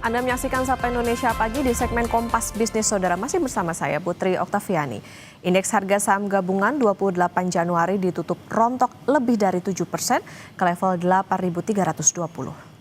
Anda menyaksikan Sapa Indonesia Pagi di segmen Kompas Bisnis Saudara. Masih bersama saya Putri Oktaviani. Indeks harga saham gabungan 28 Januari ditutup rontok lebih dari 7% ke level 8.320.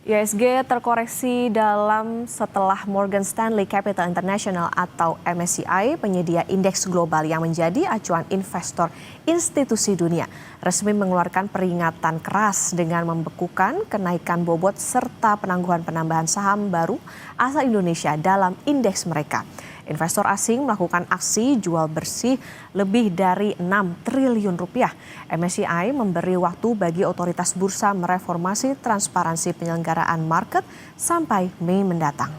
IHSG terkoreksi dalam setelah Morgan Stanley Capital International atau MSCI, penyedia indeks global yang menjadi acuan investor institusi dunia, resmi mengeluarkan peringatan keras dengan membekukan kenaikan bobot serta penangguhan penambahan saham baru asal Indonesia dalam indeks mereka. Investor asing melakukan aksi jual bersih lebih dari 6 triliun rupiah. MSCI memberi waktu bagi otoritas bursa mereformasi transparansi penyelenggaraan market sampai Mei mendatang.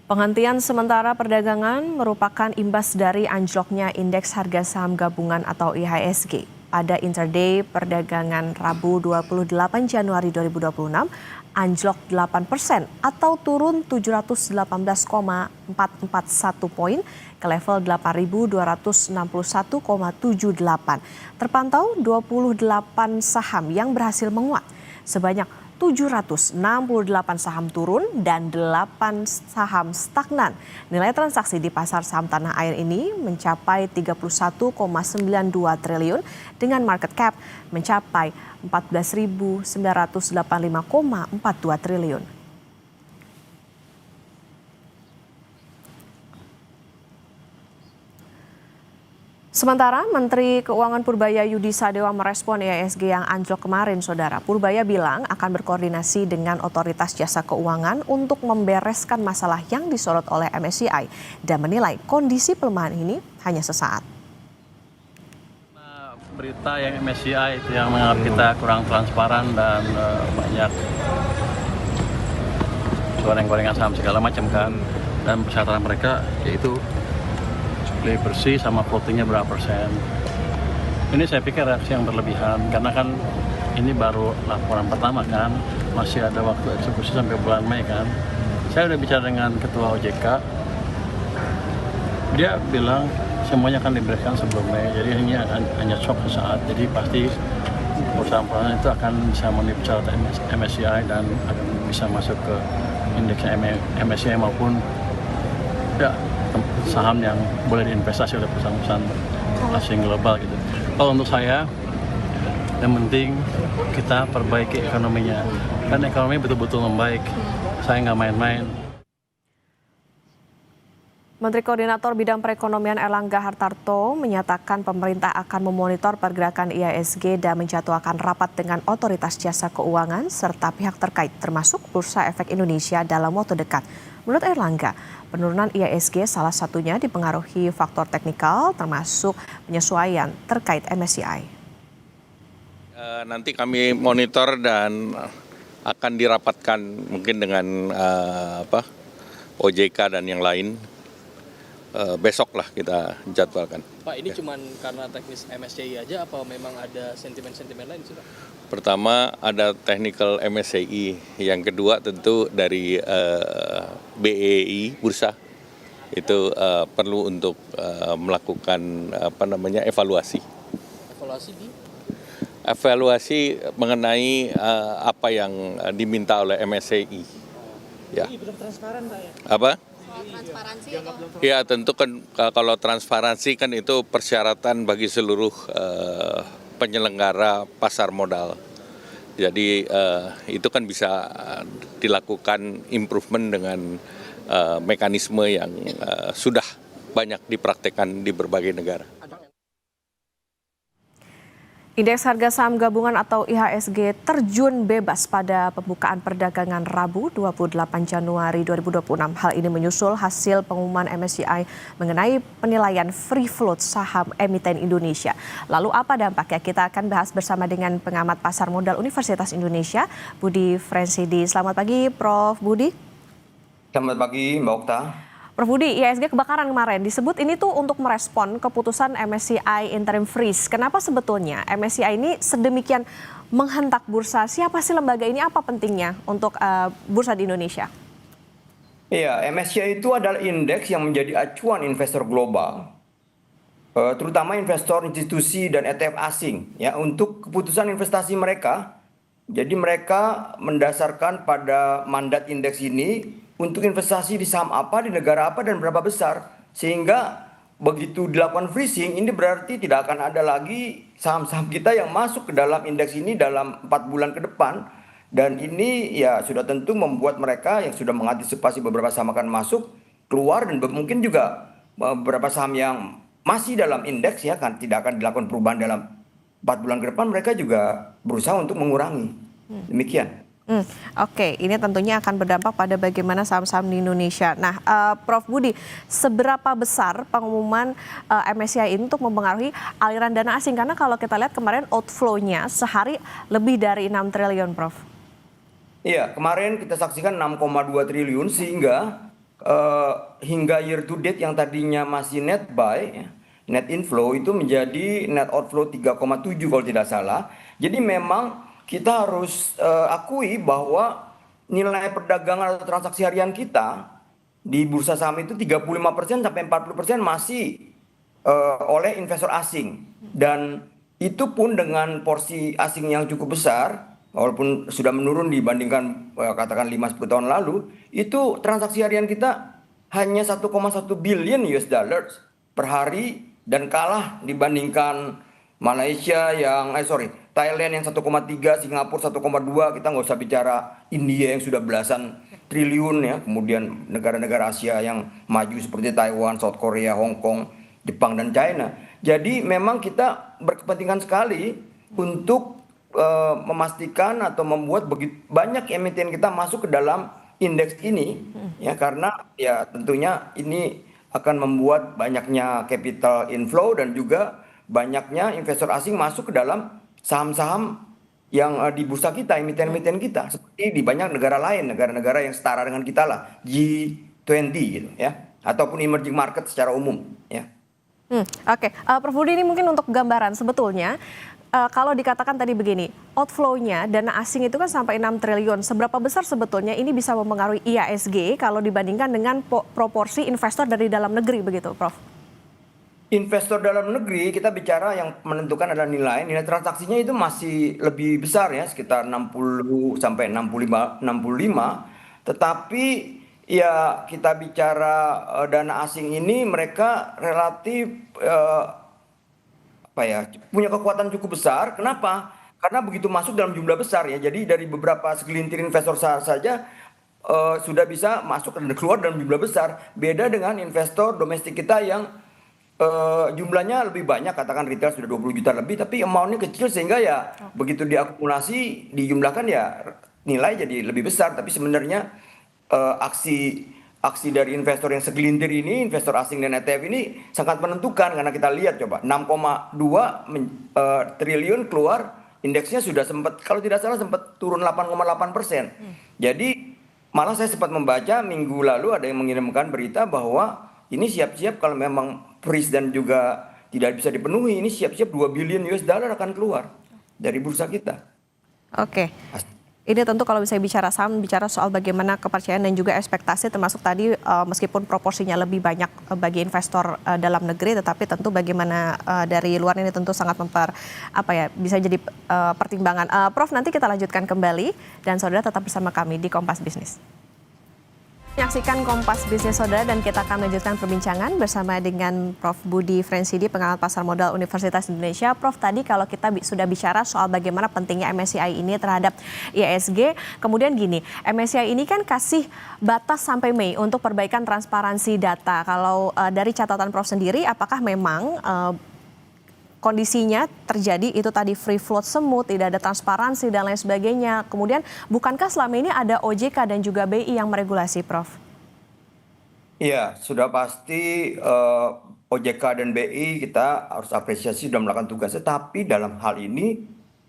Penghentian sementara perdagangan merupakan imbas dari anjloknya indeks harga saham gabungan atau IHSG. Pada intraday perdagangan Rabu 28 Januari 2026, anjlok 8% atau turun 718,441 poin ke level 8.261,78. Terpantau 28 saham yang berhasil menguat. Sebanyak 768 saham turun dan 8 saham stagnan. Nilai transaksi di pasar saham tanah air ini mencapai 31,92 triliun dengan market cap mencapai 14.985,42 triliun. Sementara Menteri Keuangan Purbaya Yudi Sadewa merespon IHSG yang anjlok kemarin, Saudara. Purbaya bilang akan berkoordinasi dengan otoritas jasa keuangan untuk membereskan masalah yang disorot oleh MSCI dan menilai kondisi pelemahan ini hanya sesaat. Berita yang MSCI itu yang menganggap kita kurang transparan dan banyak goreng-gorengan saham segala macam kan, dan persyaratan mereka yaitu beli bersih sama floatingnya berapa persen. Ini saya pikir reaksi yang berlebihan karena kan ini baru laporan pertama kan, masih ada waktu eksekusi sampai bulan Mei kan. Saya udah bicara dengan ketua OJK, dia bilang semuanya akan dibereskan sebelum Mei, jadi ini hanya shock sesaat. Jadi pasti perusahaan itu akan bisa memenuhi syarat MSCI dan akan bisa masuk ke indeks MSCI maupun ya saham yang boleh diinvestasi oleh perusahaan-perusahaan asing global gitu. Kalau untuk saya, yang penting kita perbaiki ekonominya. Kan ekonomi betul-betul membaik. Saya nggak main-main. Menteri Koordinator Bidang Perekonomian Erlangga Hartarto menyatakan pemerintah akan memonitor pergerakan IHSG dan menjadwalkan rapat dengan otoritas jasa keuangan serta pihak terkait termasuk Bursa Efek Indonesia dalam waktu dekat. Menurut Erlangga, penurunan IHSG salah satunya dipengaruhi faktor teknikal termasuk penyesuaian terkait MSCI. Nanti kami monitor dan akan dirapatkan mungkin dengan OJK dan yang lain. Besok lah kita jadwalkan. Pak, ini cuma karena teknis MSCI aja apa memang ada sentimen-sentimen lain sih, Pak? Pertama ada technical MSCI, yang kedua tentu dari BEI Bursa itu perlu untuk melakukan evaluasi. Evaluasi di? Evaluasi mengenai apa yang diminta oleh MSCI. Ya. Belum transparan, Pak ya? Apa? Transparansi ya tentu kan kalau transparansi kan itu persyaratan bagi seluruh penyelenggara pasar modal. Jadi itu kan bisa dilakukan improvement dengan mekanisme yang sudah banyak dipraktekkan di berbagai negara. Indeks harga saham gabungan atau IHSG terjun bebas pada pembukaan perdagangan Rabu 28 Januari 2026. Hal ini menyusul hasil pengumuman MSCI mengenai penilaian free float saham emiten Indonesia. Lalu apa dampaknya? Kita akan bahas bersama dengan pengamat pasar modal Universitas Indonesia, Budi Frensidi. Selamat pagi, Prof. Budi. Selamat pagi, Mbak Okta. Prof. Budi, IHSG kebakaran kemarin disebut ini tuh untuk merespon keputusan MSCI interim freeze. Kenapa sebetulnya MSCI ini sedemikian menghentak bursa? Siapa sih lembaga ini? Apa pentingnya untuk bursa di Indonesia? Iya, MSCI itu adalah indeks yang menjadi acuan investor global terutama investor institusi dan ETF asing ya untuk keputusan investasi mereka. Jadi mereka mendasarkan pada mandat indeks ini untuk investasi di saham apa, di negara apa, dan berapa besar. Sehingga begitu dilakukan freezing, ini berarti tidak akan ada lagi saham-saham kita yang masuk ke dalam indeks ini dalam 4 bulan ke depan. Dan ini ya sudah tentu membuat mereka yang sudah mengantisipasi beberapa saham akan masuk, keluar, dan mungkin juga beberapa saham yang masih dalam indeks ya kan tidak akan dilakukan perubahan dalam 4 bulan ke depan, mereka juga berusaha untuk mengurangi. Demikian. Oke, ini tentunya akan berdampak pada bagaimana saham-saham di Indonesia. Nah, Prof Budi, seberapa besar pengumuman MSCI ini untuk mempengaruhi aliran dana asing? Karena kalau kita lihat kemarin outflow-nya sehari lebih dari 6 triliun, Prof. Iya, kemarin kita saksikan 6,2 triliun sehingga hingga year to date yang tadinya masih net buy, ya, net inflow itu menjadi net outflow 3,7 kalau tidak salah. Jadi memang kita harus akui bahwa nilai perdagangan atau transaksi harian kita di bursa saham itu 35% sampai 40% masih oleh investor asing. Dan itu pun dengan porsi asing yang cukup besar, walaupun sudah menurun dibandingkan katakan 5-10 tahun lalu, itu transaksi harian kita hanya 1,1 billion US dollars per hari dan kalah dibandingkan Malaysia yang Thailand yang 1,3, Singapura 1,2, kita nggak usah bicara India yang sudah belasan triliun ya, kemudian negara-negara Asia yang maju seperti Taiwan, South Korea, Hong Kong, Jepang, dan China. Jadi memang kita berkepentingan sekali untuk memastikan atau membuat begitu banyak emiten kita masuk ke dalam indeks ini ya, karena ya tentunya ini akan membuat banyaknya capital inflow dan juga banyaknya investor asing masuk ke dalam saham-saham yang di bursa kita, emiten-emiten kita, seperti di banyak negara lain, negara-negara yang setara dengan kita lah, G20 gitu ya, ataupun emerging market secara umum ya. Oke, Prof Budi, ini mungkin untuk gambaran sebetulnya kalau dikatakan tadi begini, outflow-nya dana asing itu kan sampai 6 triliun. Seberapa besar sebetulnya ini bisa mempengaruhi IHSG kalau dibandingkan dengan proporsi investor dari dalam negeri begitu, Prof? Investor dalam negeri kita bicara yang menentukan adalah nilai transaksinya itu masih lebih besar ya, sekitar 60 sampai 65, tetapi ya kita bicara dana asing ini mereka relatif punya kekuatan cukup besar. Kenapa? Karena begitu masuk dalam jumlah besar ya. Jadi dari beberapa segelintir investor saja sudah bisa masuk dan keluar dalam jumlah besar. Beda dengan investor domestik kita yang jumlahnya lebih banyak, katakan retail sudah 20 juta lebih, tapi amount-nya kecil sehingga ya begitu diakumulasi, dijumlahkan ya nilai jadi lebih besar. Tapi sebenarnya aksi dari investor yang segelintir ini, investor asing dan ETF ini sangat menentukan, karena kita lihat coba 6,2 triliun keluar, indeksnya sudah sempat kalau tidak salah sempat turun 8,8%. Jadi malah saya sempat membaca minggu lalu ada yang mengirimkan berita bahwa ini siap-siap kalau memang freeze dan juga tidak bisa dipenuhi, ini siap-siap 2 billion US dollar akan keluar dari bursa kita. Oke. Ini tentu kalau bisa bicara saham, bicara soal bagaimana kepercayaan dan juga ekspektasi, termasuk tadi meskipun proporsinya lebih banyak bagi investor dalam negeri, tetapi tentu bagaimana dari luar ini tentu sangat bisa jadi pertimbangan. Prof, nanti kita lanjutkan kembali dan saudara tetap bersama kami di Kompas Bisnis. Menyaksikan Kompas Bisnis Saudara, dan kita akan melanjutkan perbincangan bersama dengan Prof Budi Frensidi, pengamat pasar modal Universitas Indonesia. Prof, tadi kalau kita sudah bicara soal bagaimana pentingnya MSCI ini terhadap IHSG, kemudian gini, MSCI ini kan kasih batas sampai Mei untuk perbaikan transparansi data. Kalau dari catatan Prof sendiri, apakah memang kondisinya terjadi itu tadi free float semut, tidak ada transparansi dan lain sebagainya. Kemudian bukankah selama ini ada OJK dan juga BI yang meregulasi, Prof? Iya, sudah pasti OJK dan BI kita harus apresiasi sudah melakukan tugasnya. Tapi dalam hal ini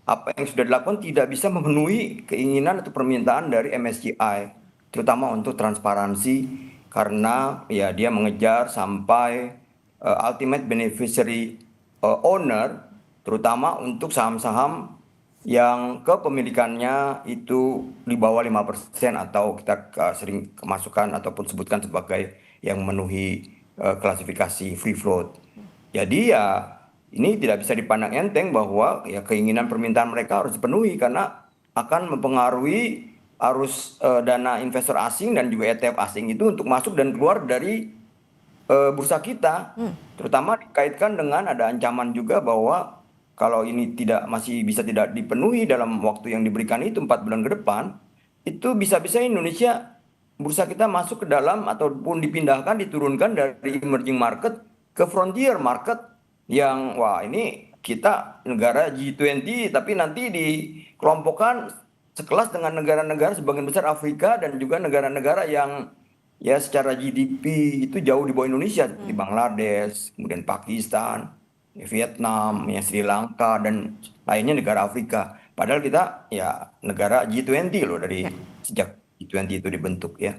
apa yang sudah dilakukan tidak bisa memenuhi keinginan atau permintaan dari MSCI, terutama untuk transparansi, karena ya dia mengejar sampai ultimate beneficiary owner, terutama untuk saham-saham yang kepemilikannya itu di bawah 5% atau kita sering masukkan ataupun sebutkan sebagai yang memenuhi klasifikasi free float. Jadi ya ini tidak bisa dipandang enteng bahwa ya keinginan permintaan mereka harus dipenuhi karena akan mempengaruhi arus dana investor asing dan juga ETF asing itu untuk masuk dan keluar dari bursa kita, terutama dikaitkan dengan ada ancaman juga bahwa kalau ini masih bisa tidak dipenuhi dalam waktu yang diberikan itu 4 bulan ke depan, itu bisa-bisa Indonesia bursa kita masuk ke dalam ataupun dipindahkan, diturunkan dari emerging market ke frontier market yang wah ini kita negara G20 tapi nanti dikelompokkan sekelas dengan negara-negara sebagian besar Afrika dan juga negara-negara yang ya secara GDP itu jauh di bawah Indonesia seperti Bangladesh, kemudian Pakistan, Vietnam, ya Sri Lanka dan lainnya negara Afrika. Padahal kita ya negara G20 loh dari sejak G20 itu dibentuk ya.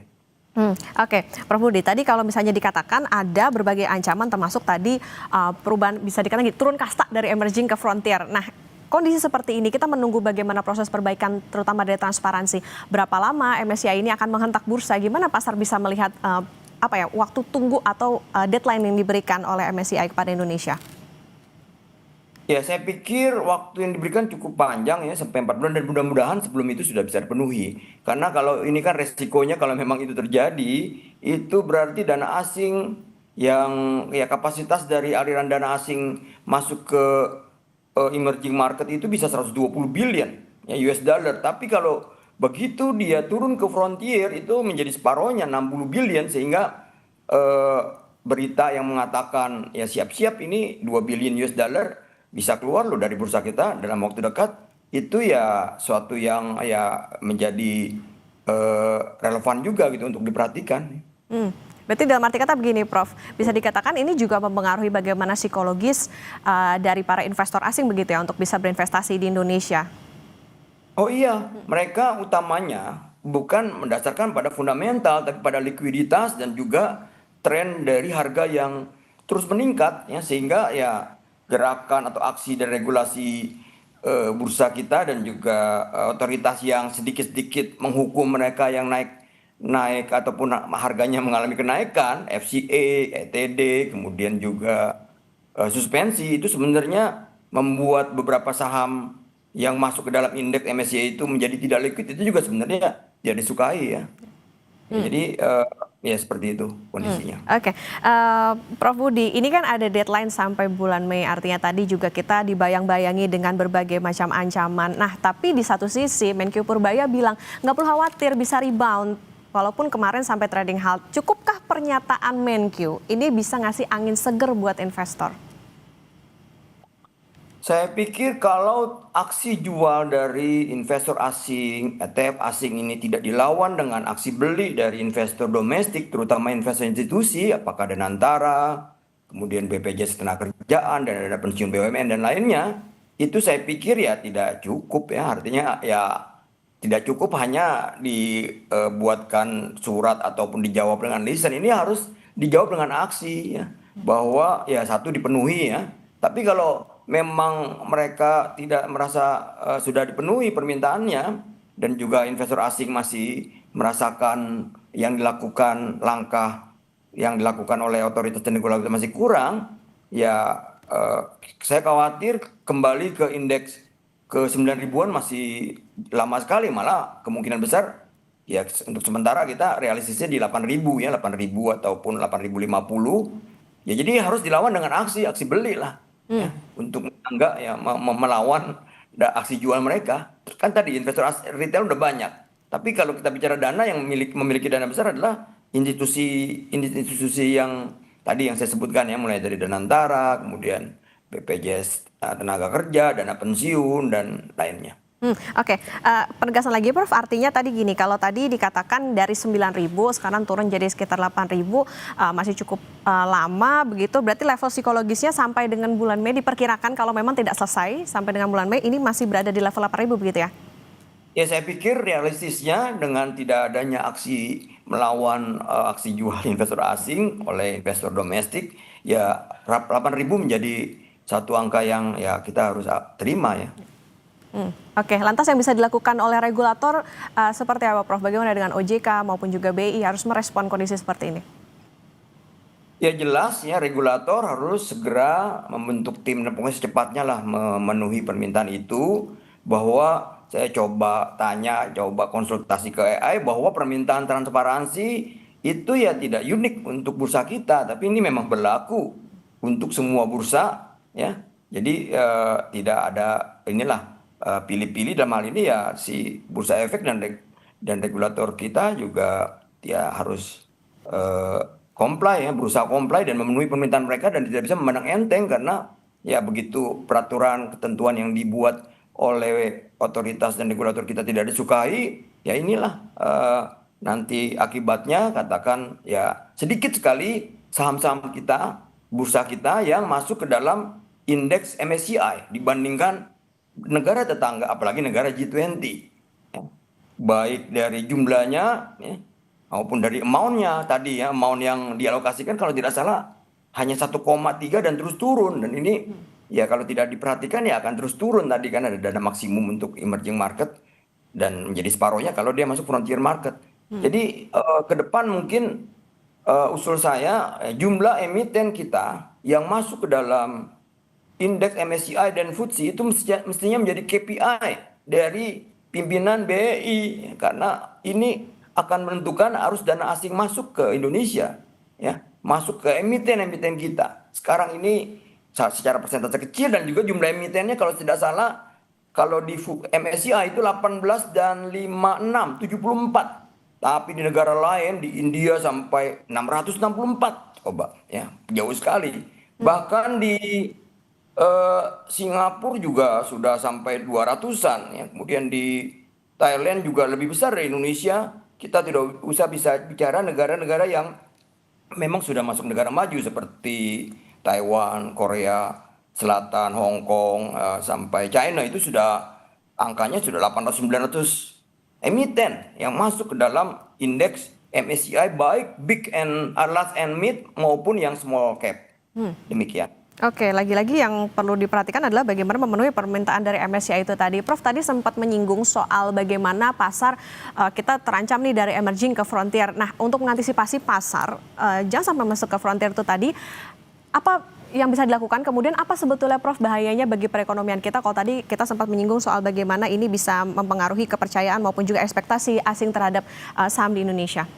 Oke, Prof Budi, tadi kalau misalnya dikatakan ada berbagai ancaman termasuk tadi perubahan bisa dikatakan turun kasta dari emerging ke frontier. Nah, kondisi seperti ini kita menunggu bagaimana proses perbaikan terutama dari transparansi. Berapa lama MSCI ini akan menghentak bursa? Gimana pasar bisa melihat waktu tunggu atau deadline yang diberikan oleh MSCI kepada Indonesia? Ya, saya pikir waktu yang diberikan cukup panjang ya, sampai 4 bulan dan mudah-mudahan sebelum itu sudah bisa dipenuhi. Karena kalau ini kan resikonya kalau memang itu terjadi, itu berarti dana asing yang ya kapasitas dari aliran dana asing masuk ke emerging market itu bisa 120 billion ya US dollar. Tapi kalau begitu dia turun ke frontier itu menjadi separohnya 60 billion sehingga berita yang mengatakan ya siap-siap ini 2 billion US dollar bisa keluar loh dari bursa kita dalam waktu dekat, itu ya suatu yang ya menjadi relevan juga gitu untuk diperhatikan. Berarti dalam arti kata begini Prof, bisa dikatakan ini juga mempengaruhi bagaimana psikologis dari para investor asing begitu ya untuk bisa berinvestasi di Indonesia? Oh iya, mereka utamanya bukan mendasarkan pada fundamental tapi pada likuiditas dan juga tren dari harga yang terus meningkat ya, sehingga ya gerakan atau aksi dan regulasi bursa kita dan juga otoritas yang sedikit-sedikit menghukum mereka yang naik ataupun harganya mengalami kenaikan, FCA, ETD, kemudian juga suspensi, itu sebenarnya membuat beberapa saham yang masuk ke dalam indeks MSCI itu menjadi tidak liquid, itu juga sebenarnya tidak disukai ya. Jadi ya seperti itu kondisinya. Oke, Prof Budi, ini kan ada deadline sampai bulan Mei, artinya tadi juga kita dibayang-bayangi dengan berbagai macam ancaman. Nah, tapi di satu sisi Menkyu Purbaya bilang nggak perlu khawatir bisa rebound, walaupun kemarin sampai trading halt. Cukupkah pernyataan Menkyu ini bisa ngasih angin seger buat investor? Saya pikir kalau aksi jual dari investor asing, ETF asing ini tidak dilawan dengan aksi beli dari investor domestik, terutama investor institusi, apakah Danantara, kemudian BPJS Ketenagakerjaan, dan dana pensiun BUMN dan lainnya, itu saya pikir ya tidak cukup ya. Artinya ya tidak cukup hanya dibuatkan surat ataupun dijawab dengan lisan. Ini harus dijawab dengan aksi ya, bahwa ya satu dipenuhi ya. Tapi kalau memang mereka tidak merasa sudah dipenuhi permintaannya dan juga investor asing masih merasakan yang dilakukan langkah yang dilakukan oleh otoritas dan regulator masih kurang, ya saya khawatir kembali ke indeks ke 9 ribuan masih lama sekali, malah kemungkinan besar ya untuk sementara kita realistisnya di 8.000 ya, 8.000 ataupun 8.050. Ya jadi harus dilawan dengan aksi beli lah. Ya, untuk enggak ya melawan aksi jual mereka. Kan tadi investor retail udah banyak. Tapi kalau kita bicara dana yang memiliki dana besar adalah institusi yang tadi yang saya sebutkan ya, mulai dari Danantara, kemudian BPJS tenaga kerja, dana pensiun dan lainnya. Oke, penegasan lagi Prof, artinya tadi gini, kalau tadi dikatakan dari 9.000 sekarang turun jadi sekitar 8.000, masih cukup lama begitu, berarti level psikologisnya sampai dengan bulan Mei diperkirakan kalau memang tidak selesai sampai dengan bulan Mei ini masih berada di level 8.000 begitu ya? Ya saya pikir realistisnya dengan tidak adanya aksi melawan aksi jual investor asing oleh investor domestik, ya 8.000 menjadi satu angka yang ya kita harus terima ya. Oke, lantas yang bisa dilakukan oleh regulator seperti apa Prof? Bagaimana dengan OJK maupun juga BI harus merespon kondisi seperti ini? Ya jelas ya regulator harus segera membentuk tim dan pokoknya secepatnya lah memenuhi permintaan itu, bahwa saya coba tanya, coba konsultasi ke AI bahwa permintaan transparansi itu ya tidak unik untuk bursa kita, tapi ini memang berlaku untuk semua bursa ya. Jadi tidak ada inilah pilih-pilih, dalam hal ini ya si Bursa Efek dan regulator kita juga ya harus comply ya, berusaha comply dan memenuhi permintaan mereka, dan tidak bisa memandang enteng karena ya begitu peraturan ketentuan yang dibuat oleh otoritas dan regulator kita tidak disukai, ya inilah nanti akibatnya, katakan ya sedikit sekali saham-saham kita, bursa kita yang masuk ke dalam indeks MSCI dibandingkan negara tetangga, apalagi negara G20. Ya. Baik dari jumlahnya ya, maupun dari amount-nya tadi ya, amount yang dialokasikan kalau tidak salah hanya 1,3 dan terus turun, dan ini ya kalau tidak diperhatikan ya akan terus turun, tadi kan ada dana maksimum untuk emerging market dan menjadi separohnya kalau dia masuk frontier market. Jadi ke depan mungkin usul saya jumlah emiten kita yang masuk ke dalam indeks MSCI dan FTSE itu mestinya menjadi KPI dari pimpinan BEI, karena ini akan menentukan arus dana asing masuk ke Indonesia ya, masuk ke emiten-emiten kita. Sekarang ini secara persentase kecil, dan juga jumlah emitennya kalau tidak salah kalau di MSCI itu 18 dan 56 74. Tapi di negara lain, di India sampai 664, coba ya, jauh sekali. Bahkan di Singapura juga sudah sampai 200-an ya. Kemudian di Thailand juga lebih besar dari Indonesia. Kita tidak usah bisa bicara negara-negara yang memang sudah masuk negara maju seperti Taiwan, Korea Selatan, Hong Kong, sampai China, itu sudah angkanya sudah 800-900 emiten yang masuk ke dalam indeks MSCI, baik big and large and mid maupun yang small cap. Demikian. Oke, lagi-lagi yang perlu diperhatikan adalah bagaimana memenuhi permintaan dari MSCI itu tadi. Prof tadi sempat menyinggung soal bagaimana pasar kita terancam nih dari emerging ke frontier. Nah, untuk mengantisipasi pasar jangan sampai masuk ke frontier itu tadi, apa yang bisa dilakukan? Kemudian apa sebetulnya Prof bahayanya bagi perekonomian kita? Kalau tadi kita sempat menyinggung soal bagaimana ini bisa mempengaruhi kepercayaan maupun juga ekspektasi asing terhadap saham di Indonesia.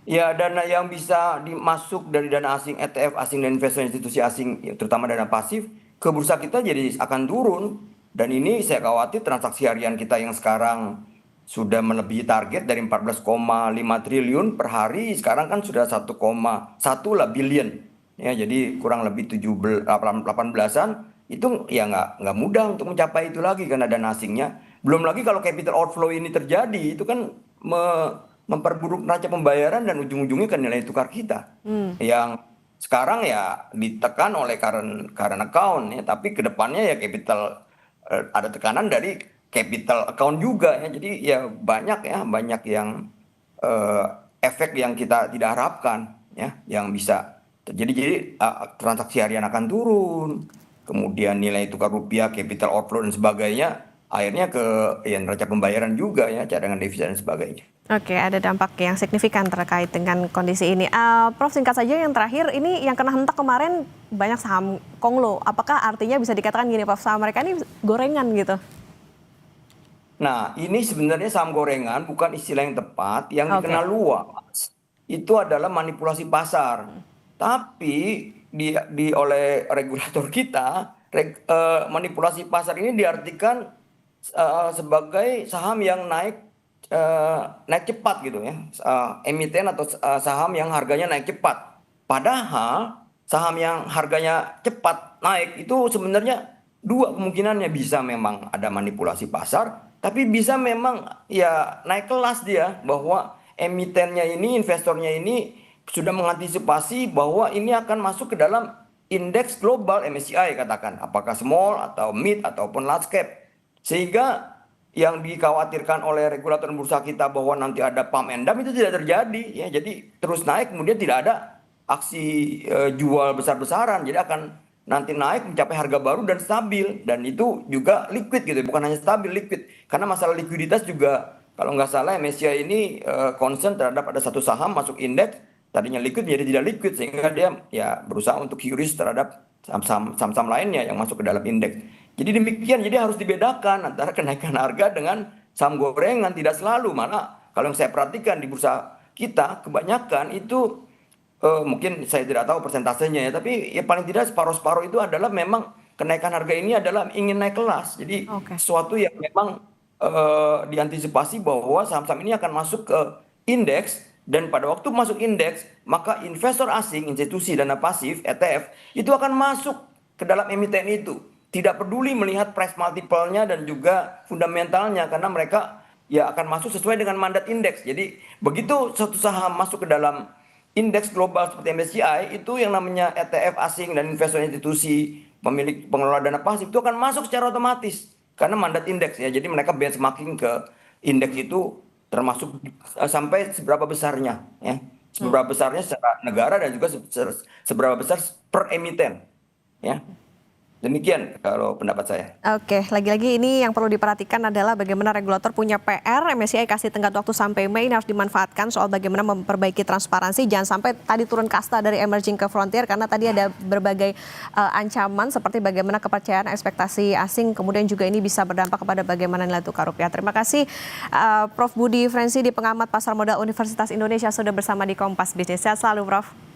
Ya, dana yang bisa dimasuk dari dana asing, ETF asing dan investor institusi asing, terutama dana pasif, ke bursa kita jadi akan turun. Dan ini saya khawatir transaksi harian kita yang sekarang sudah melebihi target dari 14,5 triliun per hari, sekarang kan sudah 1,1 lah billion. Ya, jadi kurang lebih 18-an, itu ya nggak mudah untuk mencapai itu lagi karena dana asingnya. Belum lagi kalau capital outflow ini terjadi, itu kan memperburuk neraca pembayaran dan ujung-ujungnya ke nilai tukar kita yang sekarang ya ditekan oleh current account ya, tapi kedepannya ya capital ada tekanan dari capital account juga ya, jadi ya banyak yang efek yang kita tidak harapkan ya yang bisa terjadi. Jadi transaksi harian akan turun, kemudian nilai tukar rupiah, capital outflow dan sebagainya, akhirnya ke ya, neraca pembayaran juga ya, cadangan devisa dan sebagainya. Oke, ada dampak yang signifikan terkait dengan kondisi ini. Prof, singkat saja yang terakhir, ini yang kena hentak kemarin banyak saham Konglo. Apakah artinya bisa dikatakan gini, Prof, saham mereka ini gorengan gitu? Nah, ini sebenarnya saham gorengan bukan istilah yang tepat. Yang dikenal luas itu adalah manipulasi pasar. Tapi oleh regulator kita, manipulasi pasar ini diartikan sebagai saham yang naik cepat gitu ya, emiten atau saham yang harganya naik cepat. Padahal saham yang harganya cepat naik itu sebenarnya dua kemungkinannya, bisa memang ada manipulasi pasar, tapi bisa memang ya naik kelas dia, bahwa emitennya ini, investornya ini sudah mengantisipasi bahwa ini akan masuk ke dalam indeks global MSCI, katakan apakah small atau mid ataupun large cap, sehingga yang dikhawatirkan oleh regulator bursa kita bahwa nanti ada pump and dump itu tidak terjadi ya. Jadi terus naik, kemudian tidak ada aksi jual besar-besaran, jadi akan nanti naik mencapai harga baru dan stabil, dan itu juga liquid gitu, bukan hanya stabil, liquid. Karena masalah likuiditas juga, kalau nggak salah MSCI ini concern terhadap ada satu saham masuk indeks tadinya liquid menjadi tidak liquid, sehingga dia ya berusaha untuk curious terhadap saham-saham lainnya yang masuk ke dalam indeks. Jadi demikian, jadi harus dibedakan antara kenaikan harga dengan saham gorengan. Tidak selalu, malah kalau yang saya perhatikan di bursa kita kebanyakan itu mungkin saya tidak tahu persentasenya ya, tapi ya paling tidak separuh-separuh itu adalah memang kenaikan harga ini adalah ingin naik kelas. Jadi sesuatu yang memang diantisipasi bahwa saham-saham ini akan masuk ke indeks, dan pada waktu masuk indeks maka investor asing, institusi dana pasif ETF itu akan masuk ke dalam emiten itu. Tidak peduli melihat price multiple-nya dan juga fundamentalnya, karena mereka ya akan masuk sesuai dengan mandat indeks. Jadi begitu satu saham masuk ke dalam indeks global seperti MSCI, itu yang namanya ETF asing dan investor institusi, pemilik pengelola dana pasif itu akan masuk secara otomatis karena mandat indeks ya. Jadi mereka benchmarking ke indeks itu termasuk sampai seberapa besarnya ya. Seberapa besarnya secara negara dan juga seberapa besar per emiten ya. Demikian kalau pendapat saya. Oke, lagi-lagi ini yang perlu diperhatikan adalah bagaimana regulator punya PR, MSCI kasih tenggat waktu sampai Mei, ini harus dimanfaatkan soal bagaimana memperbaiki transparansi, jangan sampai tadi turun kasta dari emerging ke frontier, karena tadi ada berbagai ancaman seperti bagaimana kepercayaan ekspektasi asing, kemudian juga ini bisa berdampak kepada bagaimana nilai tukar rupiah. Terima kasih Prof. Budi Frenzy di pengamat pasar modal Universitas Indonesia sudah bersama di Kompas Bisnis. Sehat selalu Prof.